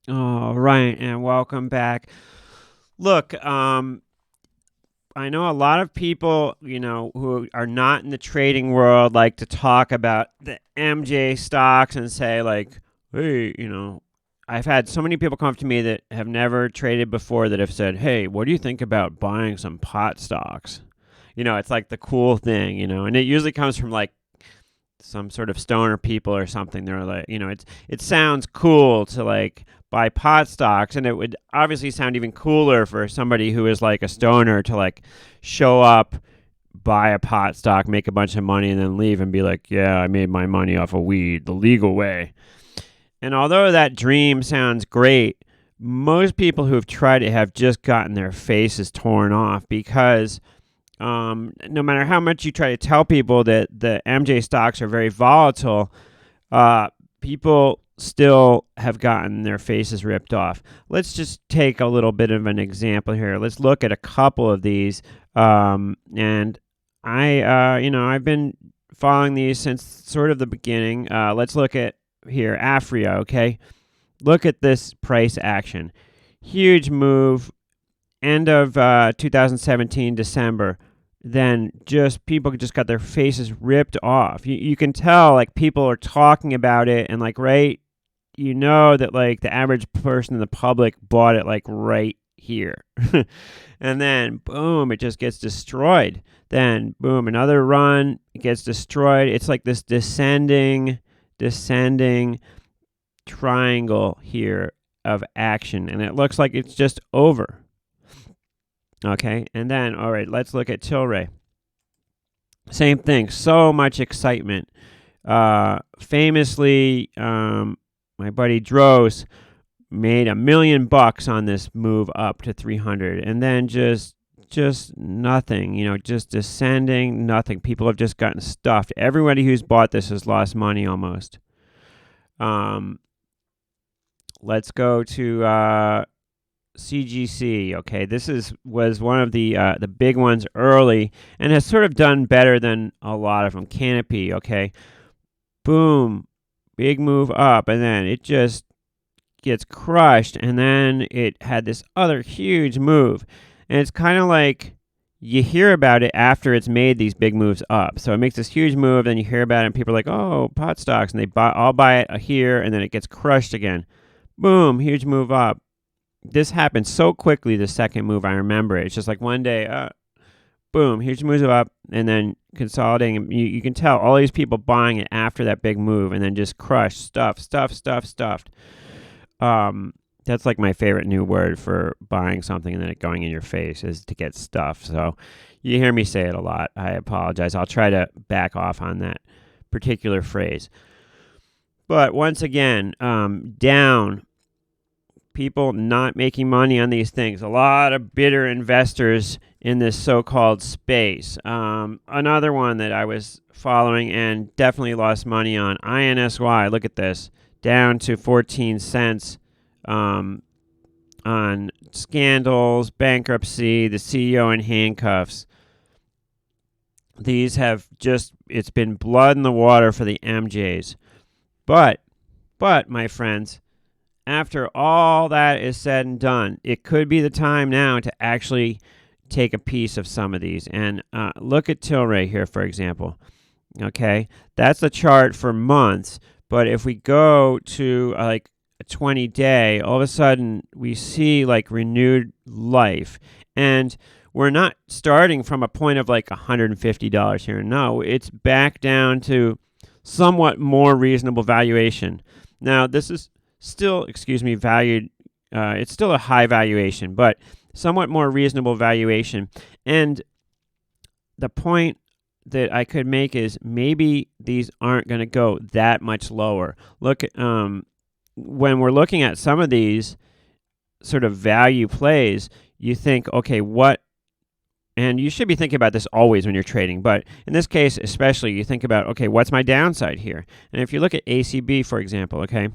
All right, and welcome back. Look, I know a lot of people, who are not in the trading world like to talk about the MJ stocks and say like, "Hey, I've had so many people come up to me that have never traded before that have said, "Hey, what do you think about buying some pot stocks?" It's like the cool thing, and it usually comes from like some sort of stoner people or something. They're like, it sounds cool to like buy pot stocks, and it would obviously sound even cooler for somebody who is like a stoner to like show up, buy a pot stock, make a bunch of money, and then leave and be like, yeah, I made my money off of weed the legal way. And although that dream sounds great, most people who have tried it have just gotten their faces torn off because no matter how much you try to tell people that the MJ stocks are very volatile, people still have gotten their faces ripped off. Let's just take a little bit of an example here. Let's look at a couple of these. And I've been following these since sort of the beginning. Let's look at here, Afria, okay? Look at this price action. Huge move, end of 2017, December. Then just people just got their faces ripped off. You can tell like people are talking about it and like right, that like the average person in the public bought it like right here. And then boom, it just gets destroyed. Then boom, another run, it gets destroyed. It's like this descending triangle here of action, and it looks like it's just over. Okay, and then, all right, let's look at TLRY. Same thing, so much excitement. Famously, my buddy Droz made $1 million on this move up to 300, and then just nothing, just descending, nothing. People have just gotten stuffed. Everybody who's bought this has lost money almost. Let's go to CGC. Okay, this was one of the big ones early, and has sort of done better than a lot of them. Canopy. Okay, boom, big move up, and then it just gets crushed, and then it had this other huge move, and it's kind of like you hear about it after it's made these big moves up. So it makes this huge move, then you hear about it, and people are like, "Oh, pot stocks," and I'll buy it here, and then it gets crushed again. Boom, huge move up. This happened so quickly, the second move, I remember it. It's just like one day, boom, huge moves up, and then consolidating. You can tell all these people buying it after that big move, and then just crushed, stuffed. That's like my favorite new word for buying something and then it going in your face is to get stuffed. So you hear me say it a lot. I apologize. I'll try to back off on that particular phrase. But once again, down. People not making money on these things. A lot of bitter investors in this so-called space. Another one that I was following and definitely lost money on, INSY. Look at this, down to 14 cents on scandals, bankruptcy, the CEO in handcuffs. These have it's been blood in the water for the MJs. But, my friends, after all that is said and done, it could be the time now to actually take a piece of some of these. And look at TLRY here, for example. Okay, that's the chart for months. But if we go to like a 20-day, all of a sudden we see like renewed life. And we're not starting from a point of like $150 here. No, it's back down to somewhat more reasonable valuation. Now, this is still, valued. It's still a high valuation, but somewhat more reasonable valuation. And the point that I could make is maybe these aren't going to go that much lower. Look, when we're looking at some of these sort of value plays, you think, okay, what? And you should be thinking about this always when you're trading, but in this case especially, you think about, okay, what's my downside here? And if you look at ACB, for example, okay,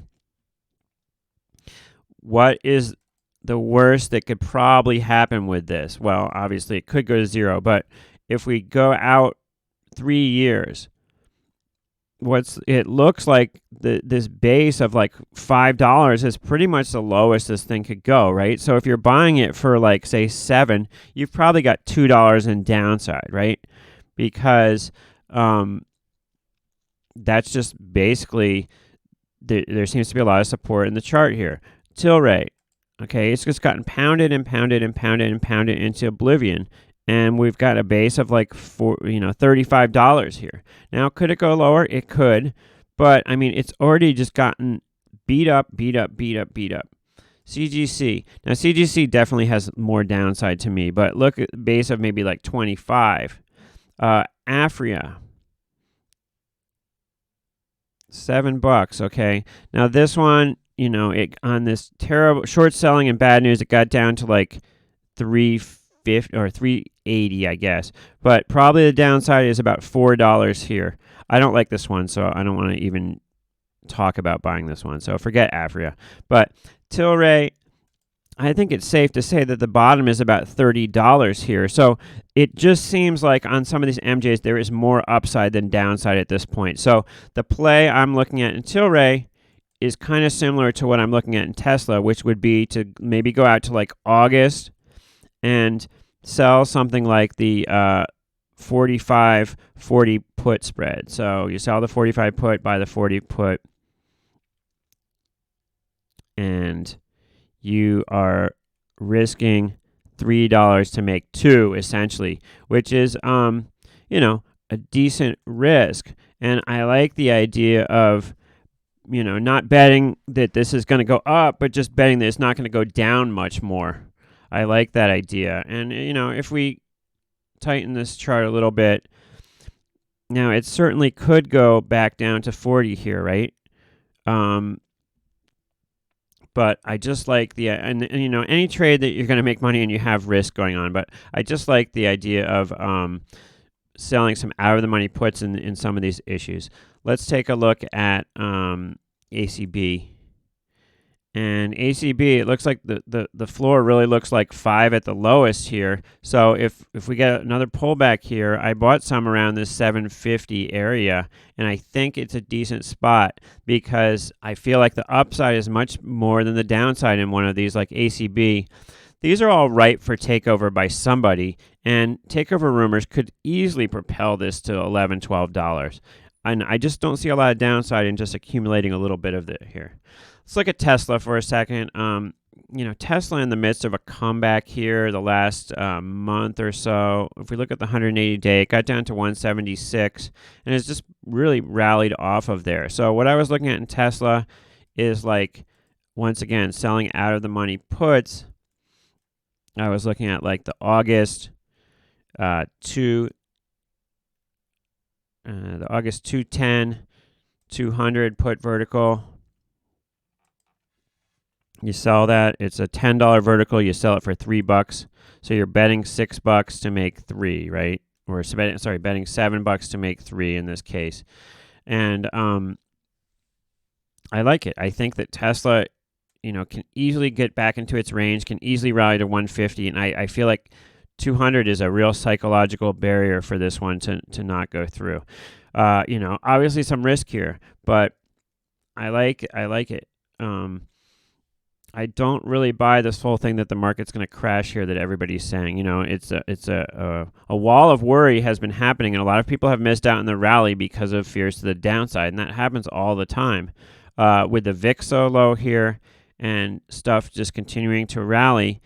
what is the worst that could probably happen with this? Well, obviously it could go to zero, but if we go out 3 years, it looks like this base of like $5 is pretty much the lowest this thing could go, right? So if you're buying it for like say 7, you've probably got $2 in downside, right? Because that's just basically there seems to be a lot of support in the chart here. TLRY, okay, it's just gotten pounded and pounded and pounded and pounded into oblivion. And we've got a base of like $35 here. Now, could it go lower? It could, but I mean, it's already just gotten beat up. CGC. Now, CGC definitely has more downside to me, but look at the base of maybe like 25. Afria, $7. Okay. Now this one, it on this terrible short selling and bad news, it got down to like 350 or 380, I guess. But probably the downside is about $4 here. I don't like this one, so I don't want to even talk about buying this one. So forget Afria. But TLRY, I think it's safe to say that the bottom is about $30 here. So it just seems like on some of these MJs, there is more upside than downside at this point. So the play I'm looking at in TLRY is kind of similar to what I'm looking at in Tesla, which would be to maybe go out to like August and sell something like the 45-40 put spread. So you sell the 45 put, buy the 40 put, and you are risking $3 to make 2, essentially, which is, a decent risk. And I like the idea of, not betting that this is going to go up, but just betting that it's not going to go down much more. I like that idea. And, if we tighten this chart a little bit, now it certainly could go back down to 40 here, right? But I just like the, and any trade that you're going to make money and you have risk going on, but I just like the idea of selling some out of the money puts in some of these issues. Let's take a look at ACB. And ACB, it looks like the floor really looks like 5 at the lowest here. So if we get another pullback here, I bought some around this 750 area, and I think it's a decent spot because I feel like the upside is much more than the downside in one of these, like ACB. These are all ripe for takeover by somebody, and takeover rumors could easily propel this to $11, $12. And I just don't see a lot of downside in just accumulating a little bit of it here. Let's look at Tesla for a second. Tesla in the midst of a comeback here the last month or so. If we look at the 180-day, it got down to 176, and it's just really rallied off of there. So what I was looking at in Tesla is like, once again, selling out of the money puts. I was looking at like the August 210, 200 put vertical. You sell that. It's a $10 vertical. You sell it for $3. So you're betting $6 to make 3, right? Or betting $7 to make 3 in this case. And I like it. I think that Tesla, can easily get back into its range, can easily rally to 150, and I feel like 200 is a real psychological barrier for this one to not go through. Obviously some risk here, but I like it. I don't really buy this whole thing that the market's going to crash here that everybody's saying. It's a wall of worry has been happening, and a lot of people have missed out in the rally because of fears to the downside, and that happens all the time. With the VIX so low here and stuff just continuing to rally,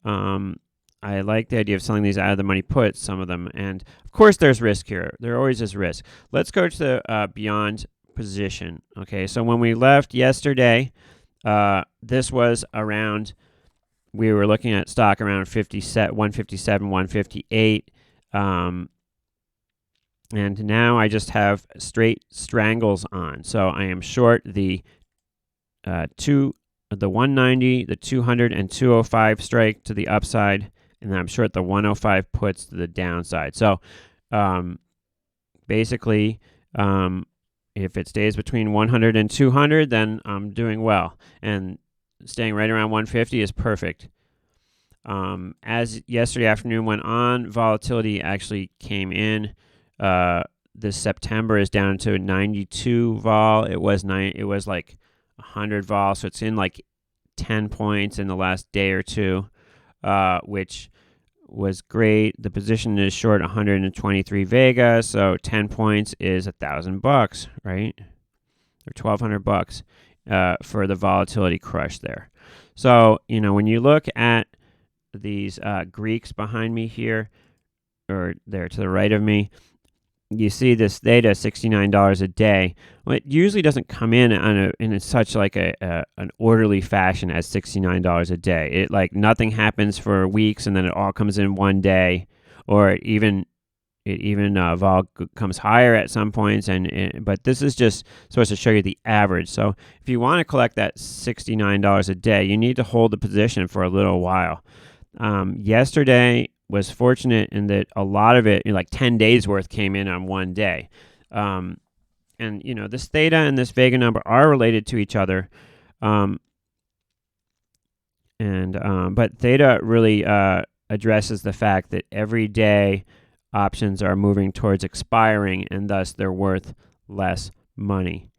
I like the idea of selling these out of the money puts, some of them, and of course there's risk here. There always is risk. Let's go to the BYND position. Okay, so when we left yesterday, this was around, we were looking at stock around 157, 158. And now I just have straight strangles on. So I am short the 190, the 200, and 205 strike to the upside. And then I'm short the 105 puts to the downside. So basically, if it stays between 100 and 200, then I'm doing well. And staying right around 150 is perfect. As yesterday afternoon went on, volatility actually came in. this September is down to 92 vol. It was like 100 vol, so it's in like 10 points in the last day or two, which was great. The position is short 123 Vega, so 10 points is $1,000, right? Or $1,200 for the volatility crush there. So, you know, when you look at these Greeks behind me here, or there to the right of me, you see this theta $69 a day. Well, it usually doesn't come in such like an orderly fashion as $69 a day. It like nothing happens for weeks and then it all comes in one day, or it even vol comes higher at some points. But this is just supposed to show you the average. So if you want to collect that $69 a day, you need to hold the position for a little while. Yesterday was fortunate in that a lot of it, like 10 days worth, came in on one day. And, you know, this theta and this Vega number are related to each other. But theta really addresses the fact that every day options are moving towards expiring, and thus they're worth less money.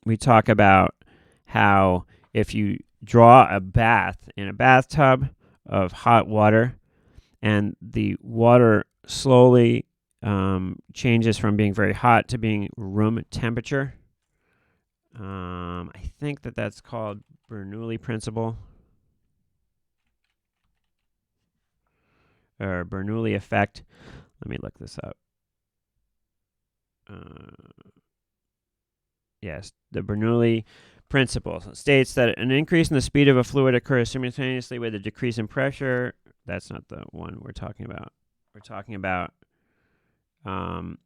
We talk about how if you draw a bath in a bathtub of hot water, and the water slowly changes from being very hot to being room temperature. I think that's called Bernoulli principle, or Bernoulli effect. Let me look this up. Yes, the Bernoulli principle states that an increase in the speed of a fluid occurs simultaneously with a decrease in pressure. That's not the one we're talking about. We're talking about how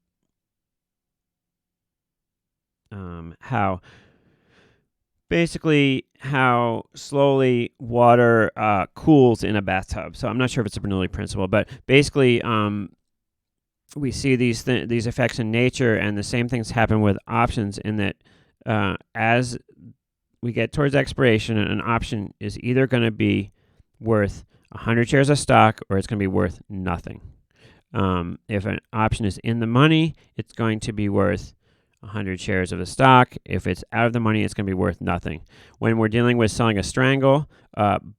slowly water cools in a bathtub. So I'm not sure if it's a Bernoulli principle, but basically we see these effects in nature, and the same things happen with options in that as we get towards expiration, an option is either going to be worth 100 shares of stock or it's going to be worth nothing. If an option is in the money, it's going to be worth 100 shares of the stock. If it's out of the money, it's going to be worth nothing. When we're dealing with selling a strangle,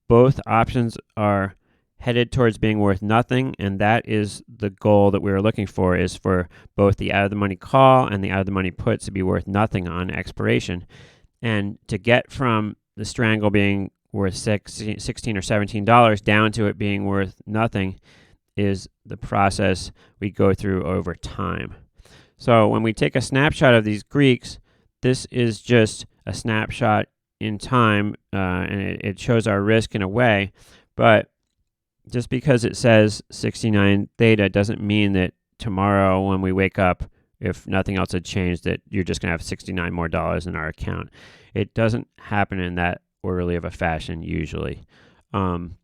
both options are headed towards being worth nothing, and that is the goal that we were looking for, is for both the out-of-the-money call and the out-of-the-money put to be worth nothing on expiration. And to get from the strangle being worth $16 or $17 down to it being worth nothing is the process we go through over time. So when we take a snapshot of these Greeks, this is just a snapshot in time, and it shows our risk in a way. But just because it says 69 theta doesn't mean that tomorrow when we wake up, if nothing else had changed, that you're just going to have $69 more in our account. It doesn't happen in that orderly of a fashion usually. And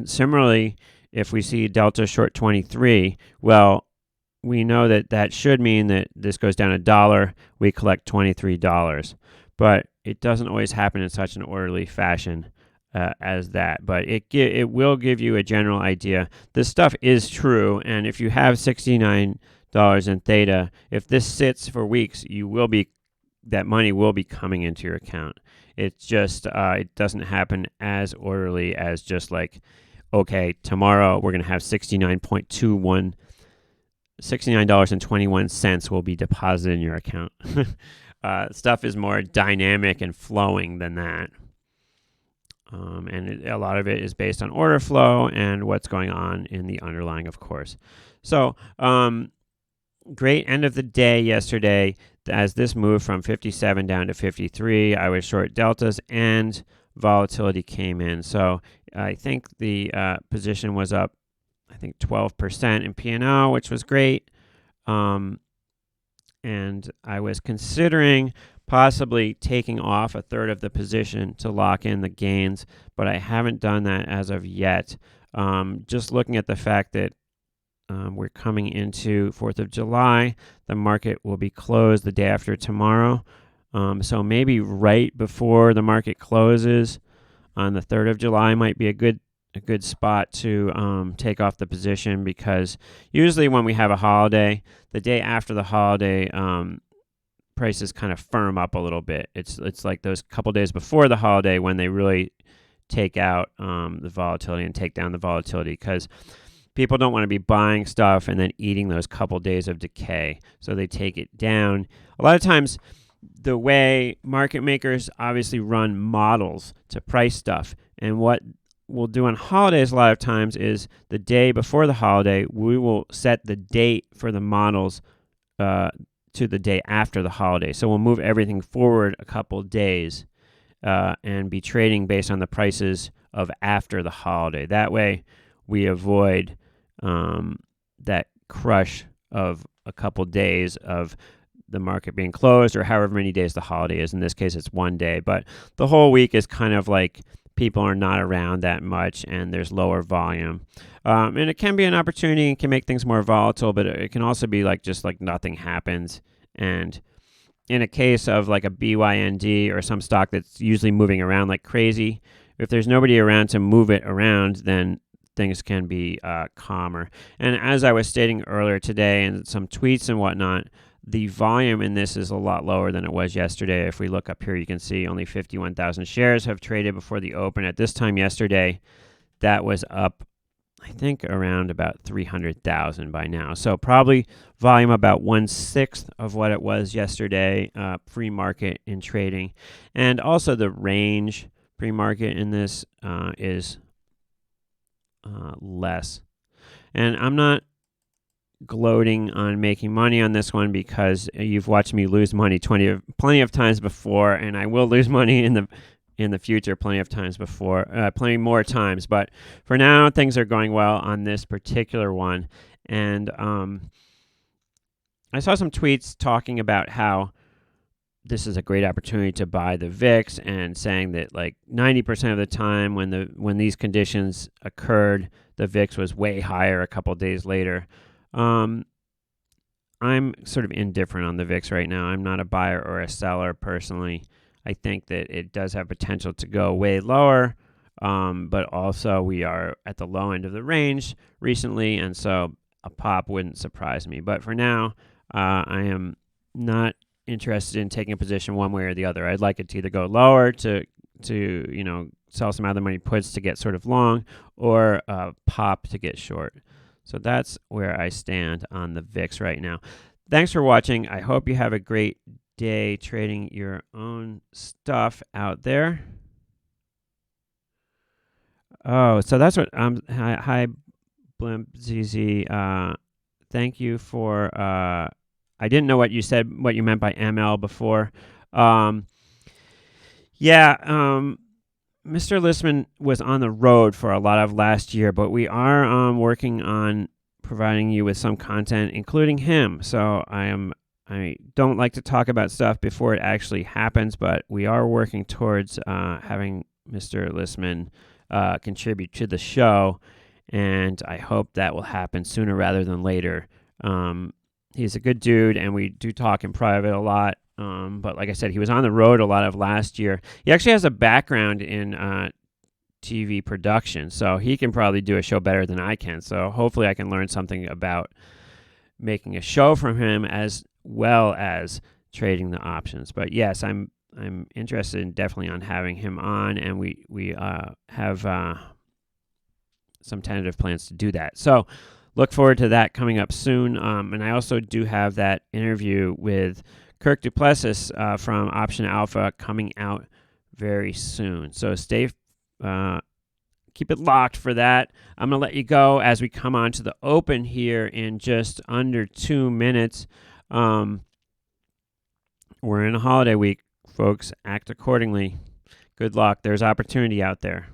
similarly, if we see delta short 23, well, we know that should mean that this goes down $1, we collect $23. But it doesn't always happen in such an orderly fashion as that. But it will give you a general idea. This stuff is true, and if you have $69 in theta, if this sits for weeks, that money will be coming into your account. It's just it doesn't happen as orderly as just like, okay, tomorrow we're going to have $69.21 will be deposited in your account. Stuff is more dynamic and flowing than that. And a lot of it is based on order flow and what's going on in the underlying, of course. So great end of the day yesterday. As this moved from 57 down to 53, I was short deltas and volatility came in. So I think the position was up, I think 12% in P&L, which was great. And I was considering possibly taking off a third of the position to lock in the gains, but I haven't done that as of yet. Just looking at the fact that we're coming into 4th of July, the market will be closed the day after tomorrow. So maybe right before the market closes on the 3rd of July might be a good a good spot to take off the position, because usually when we have a holiday, the day after the holiday, prices kind of firm up a little bit. It's like those couple days before the holiday when they really take out the volatility and take down the volatility, because people don't want to be buying stuff and then eating those couple days of decay, so they take it down. A lot of times, the way market makers obviously run models to price stuff, and what we'll do on holidays a lot of times is the day before the holiday, we will set the date for the models to the day after the holiday. So we'll move everything forward a couple days and be trading based on the prices of after the holiday. That way we avoid that crush of a couple days of the market being closed, or however many days the holiday is. In this case, it's one day, but the whole week is kind of like people are not around that much and there's lower volume. And it can be an opportunity and can make things more volatile, but it can also be like just like nothing happens. And in a case of like a BYND or some stock that's usually moving around like crazy, if there's nobody around to move it around, then things can be calmer. And as I was stating earlier today in some tweets and whatnot, the volume in this is a lot lower than it was yesterday. If we look up here, you can see only 51,000 shares have traded before the open. At this time yesterday, that was up, I think, around about 300,000 by now. So probably volume about 1/6 of what it was yesterday, pre-market in trading. And also the range pre-market in this is less. And I'm not gloating on making money on this one, because you've watched me lose money plenty of times before, and I will lose money in the future plenty of times before, plenty more times. But for now, things are going well on this particular one. And I saw some tweets talking about how this is a great opportunity to buy the VIX, and saying that like 90% of the time when these conditions occurred, the VIX was way higher a couple days later. I'm sort of indifferent on the VIX right now. I'm not a buyer or a seller personally. I think that it does have potential to go way lower, but also we are at the low end of the range recently, and so a pop wouldn't surprise me. But for now, I am not interested in taking a position one way or the other. I'd like it to either go lower to sell some other money puts to get sort of long, or pop to get short. So that's where I stand on the VIX right now. Thanks for watching. I hope you have a great day trading your own stuff out there. Oh, so that's what hi Blimp ZZ. Thank you for I didn't know what you said, what you meant by ML before. Mr. Listman was on the road for a lot of last year, but we are working on providing you with some content, including him. So I don't like to talk about stuff before it actually happens, but we are working towards having Mr. Listman contribute to the show, and I hope that will happen sooner rather than later. He's a good dude, and we do talk in private a lot. But like I said, he was on the road a lot of last year. He actually has a background in TV production, so he can probably do a show better than I can. So hopefully I can learn something about making a show from him as well as trading the options. But yes, I'm interested in definitely on having him on, and we have some tentative plans to do that. So look forward to that coming up soon. And I also do have that interview with Kirk Duplessis from Option Alpha coming out very soon. So keep it locked for that. I'm going to let you go as we come on to the open here in just under 2 minutes. We're in a holiday week, folks. Act accordingly. Good luck. There's opportunity out there.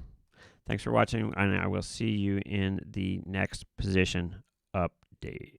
Thanks for watching, and I will see you in the next position update.